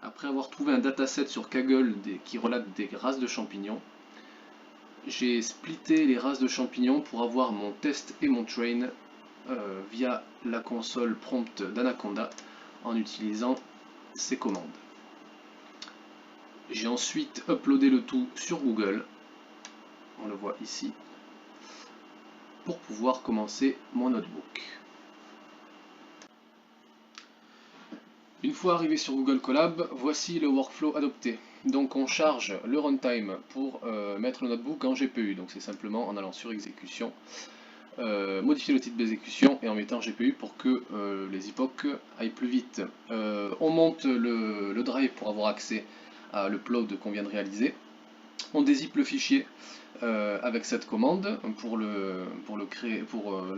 Après avoir trouvé un dataset sur Kaggle qui relate des races de champignons, j'ai splitté les races de champignons pour avoir mon test et mon train via la console prompt d'Anaconda en utilisant ces commandes. J'ai ensuite uploadé le tout sur Google, on le voit ici, pour pouvoir commencer mon notebook. Une fois arrivé sur Google Colab, voici le workflow adopté. Donc on charge le runtime pour mettre le notebook en GPU. Donc c'est simplement en allant sur exécution, modifier le type d'exécution et en mettant GPU pour que les époques aillent plus vite. On monte le drive pour avoir accès à l'upload qu'on vient de réaliser. On dézippe le fichier avec cette commande pour le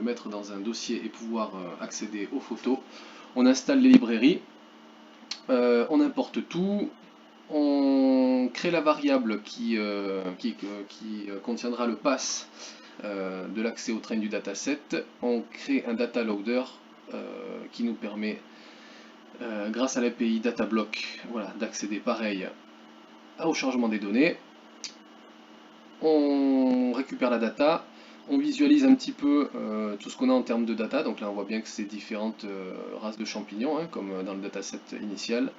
mettre dans un dossier et pouvoir accéder aux photos. On installe les librairies. On importe tout, on crée la variable qui contiendra le pass de l'accès au train du dataset, on crée un data loader qui nous permet, grâce à l'API DataBlock, voilà, d'accéder pareil au chargement des données. On récupère la data, on visualise un petit peu tout ce qu'on a en termes de data, donc là on voit bien que c'est différentes races de champignons, hein, comme dans le dataset initial.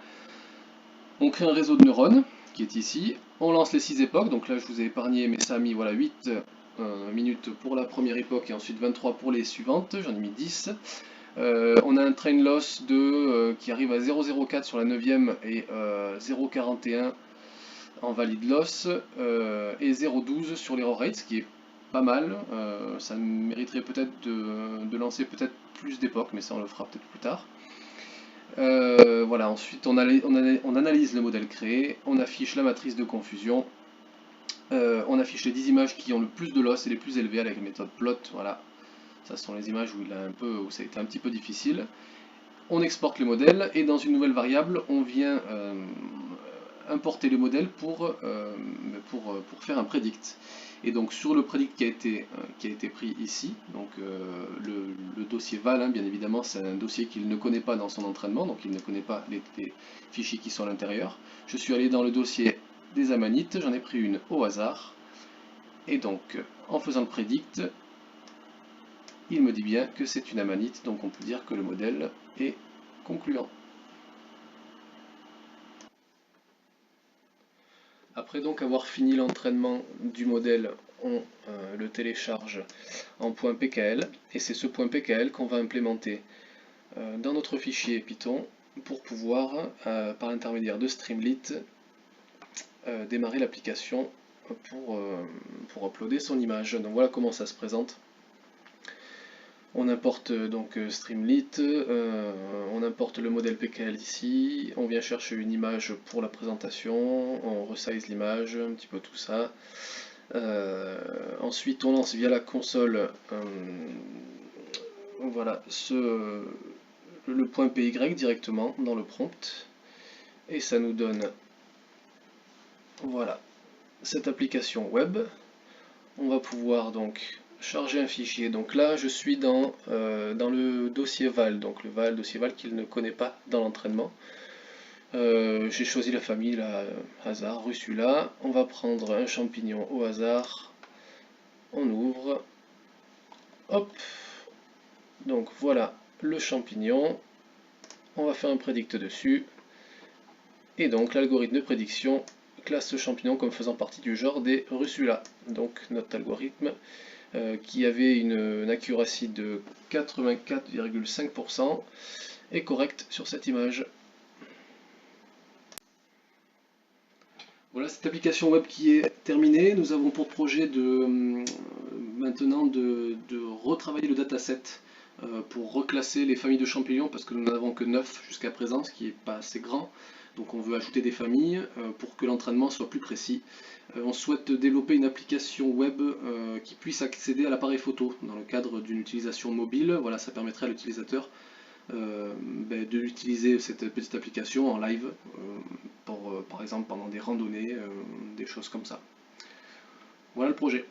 On crée un réseau de neurones, qui est ici, on lance les 6 époques, donc là je vous ai épargné, mais ça a mis voilà, 8 minutes pour la première époque et ensuite 23 pour les suivantes, j'en ai mis 10. On a un train loss qui arrive à 0,04 sur la 9e et 0,41 en valid loss et 0,12 sur l'error rate, ce qui est pas mal. Ça mériterait peut-être de lancer peut-être plus d'époques, mais ça on le fera peut-être plus tard. Voilà, ensuite on analyse le modèle créé, on affiche la matrice de confusion, on affiche les 10 images qui ont le plus de loss et les plus élevées avec la méthode plot. Voilà, ça sont les images où ça a été un petit peu difficile. On exporte les modèles et dans une nouvelle variable, on vient importer les modèles pour faire un predict. Et donc sur le predict qui a été pris ici, donc le dossier val, hein, bien évidemment, c'est un dossier qu'il ne connaît pas dans son entraînement, donc il ne connaît pas les fichiers qui sont à l'intérieur. Je suis allé dans le dossier des amanites, j'en ai pris une au hasard, et donc en faisant le predict, il me dit bien que c'est une amanite, donc on peut dire que le modèle est concluant. Après donc avoir fini l'entraînement du modèle, on le télécharge en .pkl et c'est ce .pkl qu'on va implémenter dans notre fichier Python pour pouvoir, par l'intermédiaire de Streamlit, démarrer l'application pour uploader son image. Donc voilà comment ça se présente. On importe donc Streamlit, on importe le modèle PKL ici, on vient chercher une image pour la présentation, on resize l'image, un petit peu tout ça. Ensuite on lance via la console voilà, le point .py directement dans le prompt, et ça nous donne voilà, cette application web. On va pouvoir donc charger un fichier. Donc là, je suis dans le dossier val, donc le dossier val qu'il ne connaît pas dans l'entraînement. J'ai choisi la famille, là, hasard, Russula. On va prendre un champignon au hasard. On ouvre. Hop. Donc voilà le champignon. On va faire un prédict dessus. Et donc l'algorithme de prédiction classe ce champignon comme faisant partie du genre des Russula. Donc notre algorithme qui avait une accuracy de 84,5% est correct sur cette image. Voilà cette application web qui est terminée. Nous avons pour projet maintenant de retravailler le dataset pour reclasser les familles de champignons parce que nous n'avons que 9 jusqu'à présent, ce qui n'est pas assez grand. Donc on veut ajouter des familles pour que l'entraînement soit plus précis. On souhaite développer une application web qui puisse accéder à l'appareil photo dans le cadre d'une utilisation mobile. Voilà, ça permettrait à l'utilisateur d'utiliser cette petite application en live, par exemple pendant des randonnées, des choses comme ça. Voilà le projet.